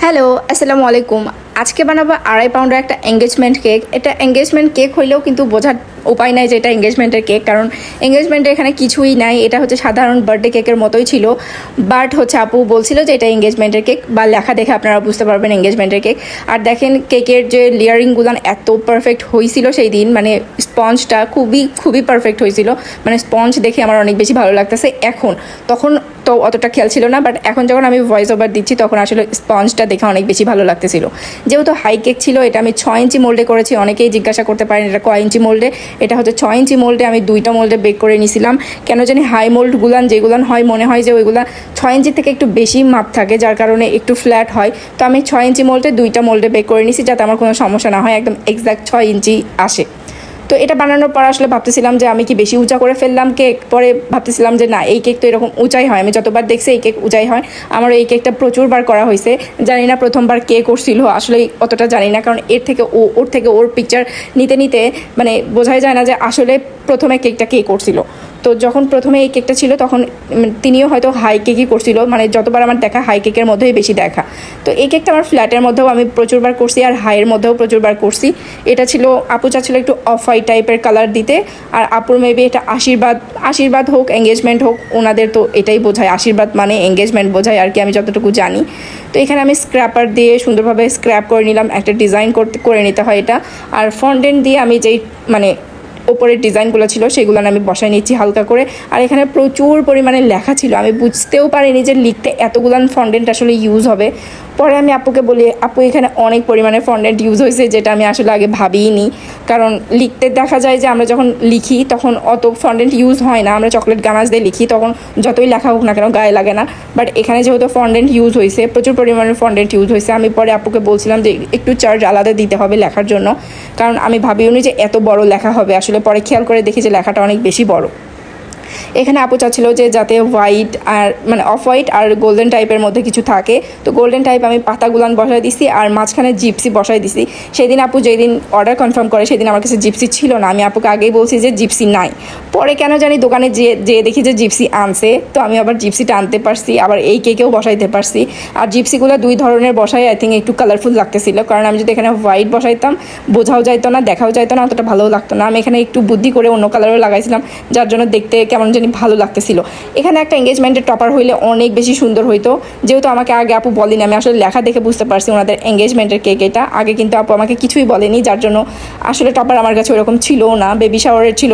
Hello, আসসালামু আলাইকুম। আজকে বানাবো 2.5 পাউন্ডের একটা এঙ্গেজমেন্ট কেক। এটা এঙ্গেজমেন্ট কেক হইলেও কিন্তু বোঝার উপায় নাই যে এটা এঙ্গেজমেন্টের কেক, কারণ এঙ্গেজমেন্টের এখানে কিছুই নাই। এটা হচ্ছে সাধারণ বার্থডে কেকের মতোই ছিল, বাট হচ্ছে আপু বলছিল যে এটা এঙ্গেজমেন্টের কেক, বা লেখা দেখে আপনারা বুঝতে পারবেন এঙ্গেজমেন্টের কেক। আর দেখেন কেকের যে লেয়ারিংগুলো এত পারফেক্ট হয়েছিল সেই দিন, মানে স্পঞ্জটা খুবই পারফেক্ট হয়েছিল। মানে স্পঞ্জ দেখে আমার অনেক বেশি ভালো লাগতেছে এখন। তখন তো অতটা খেয়াল ছিল না, বাট এখন যখন আমি ভয়েস ওভার দিচ্ছি তখন আসলে স্পঞ্জটা দেখে অনেক বেশি ভালো লাগতেছিল। যেহেতু হাই কেক ছিল, এটা আমি 6 ইঞ্চি মোল্ডে করেছি। অনেকেই জিজ্ঞাসা করতে পারেন এটা কয় ইঞ্চি মোল্ডে। এটা হচ্ছে 6 ইঞ্চি মোল্ডে আমি 2টা মোল্ডে বেক করে নিয়েছিলাম। কেন জানি হাই মোল্ডগুলান যেগুলান হয় মনে হয় যে ওইগুলা 6 ইঞ্চি থেকে একটু বেশি মাপ থাকে, যার কারণে একটু ফ্ল্যাট হয়। তো আমি 6 ইঞ্চি মোল্ডে 2টা মোল্ডে বেক করে নিয়েছি, যাতে আমার কোনো সমস্যা না হয়, একদম এক্স্যাক্ট 6 ইঞ্চি আসে। তো এটা বানানোর পর আসলে ভাবতেছিলাম যে আমি কি বেশি উঁচা করে ফেললাম কেক। পরে ভাবতেছিলাম যে না, এই কেক তো এরকম উঁচাই হয়, আমি যতবার দেখছি এই কেক উঁচাই হয়। আমার এই কেকটা প্রচুরবার করা হয়েছে। জানি না প্রথমবার কে করছিল, আসলে অতটা জানি না, কারণ ওর থেকে ওর পিকচার নিতে নিতে মানে বোঝাই যায় না যে আসলে প্রথমে কেকটা কে করছিল। তো যখন প্রথমে এই কেকটা ছিল তখন তিনিও হয়তো হাই কেকই করছিল, মানে যতবার আমার দেখা হাই কেকের মধ্যেই বেশি দেখা। তো এই কেকটা আমার ফ্ল্যাটের মধ্যেও আমি প্রচুরবার করছি, আর হাইয়ের মধ্যেও প্রচুরবার করছি। এটা ছিল আপু চাচ্ছিল একটু অফ হোয়াইট টাইপের কালার দিতে, আর আপুর মেবি এটা আশীর্বাদ হোক এঙ্গেজমেন্ট হোক, ওনাদের তো এটাই বোঝায়, আশীর্বাদ মানে এঙ্গেজমেন্ট বোঝায় আর কি, আমি যতটুকু জানি। তো এখানে আমি স্ক্র্যাপার দিয়ে সুন্দরভাবে স্ক্র্যাপ করে নিলাম, একটা ডিজাইন করে নিতে হয় এটা। আর ফন্ডেন্ট দিয়ে আমি যেই মানে ওপরের ডিজাইনগুলো ছিল সেগুলো আমি বসায় নিচ্ছি হালকা করে। আর এখানে প্রচুর পরিমাণে লেখা ছিল, আমি বুঝতেও পারিনি যে লিখতে এতগুলান ফন্ডেন্ট আসলে ইউজ হবে। পরে আমি আপুকে বলি, আপু এখানে অনেক পরিমাণে ফন্ডেন্ট ইউজ হয়েছে, যেটা আমি আসলে আগে ভাবিনি। কারণ লিখতে দেখা যায় যে আমরা যখন লিখি তখন অত ফন্ডেন্ট ইউজ হয় না, আমরা চকলেট গানাজ দিয়ে লিখি তখন যতই লেখা হোক না কেন গায়ে লাগে না। বাট এখানে যেহেতু ফন্ডেন্ট ইউজ হয়েছে, প্রচুর পরিমাণে ফন্ডেন্ট ইউজ হয়েছে, আমি পরে আপুকে বলছিলাম যে একটু চার্জ আলাদা দিতে হবে লেখার জন্য, কারণ আমি ভাবিওনি যে এত বড় লেখা হবে। আসলে পরে খেয়াল করে দেখি যে লেখাটা অনেক বেশি বড়। এখানে আপু চাচ্ছিল যে যাতে হোয়াইট আর মানে অফ হোয়াইট আর গোল্ডেন টাইপের মধ্যে কিছু থাকে। তো গোল্ডেন টাইপ আমি পাতাগুলান বসাই দিছি, আর মাঝখানে জিপসি বসাই দিছি। সেদিন আপু যেদিন অর্ডার কনফার্ম করে সেদিন আমার কাছে জিপসি ছিল না, আমি আপুকে আগেই বলছি যে জিপসি নাই। পরে কেন জানি দোকানে যে দেখি যে জিপসি আনছে, তো আমি আবার জিপসিটা আনতে পারছি, আবার এই কেকেও বসাইতে পারছি। আর জিপসিগুলো 2 ধরনের বসাই আই থিঙ্ক একটু কালারফুল লাগতেছিল, কারণ আমি যদি এখানে হোয়াইট বসাইতাম বোঝাও যাইতো না, দেখাও যাইতো না, অতটা ভালোও লাগতো না। আমি এখানে একটু বুদ্ধি করে অন্য কালারও লাগাইছিলাম, যার জন্য দেখতে কেমন জানি ভালো লাগতেছিল। এখানে একটা এঙ্গেজমেন্টের টপার হইলে অনেক বেশি সুন্দর হইতো। যেহেতু আমাকে আগে আপু বলেনি, আমি আসলে লেখা দেখে বুঝতে পারছি ওনাদের এঙ্গেজমেন্টের কেক এটা। আগে কিন্তু আপু আমাকে কিছুই বলেনি, যার জন্য আসলে টপার আমার কাছে ওরকম ছিল না। বেবি শাওয়ারের ছিল,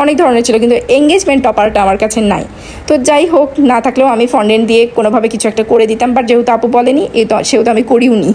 অনেক ধরনের ছিল, কিন্তু এঙ্গেজমেন্ট টপারটা আমার কাছে নাই। তো যাই হোক, না থাকলেও আমি ফন্ডেন্ট দিয়ে কোনোভাবে কিছু একটা করে দিতাম, বাট যেহেতু আপু বলেনি সেহেতু আমি করিও নি।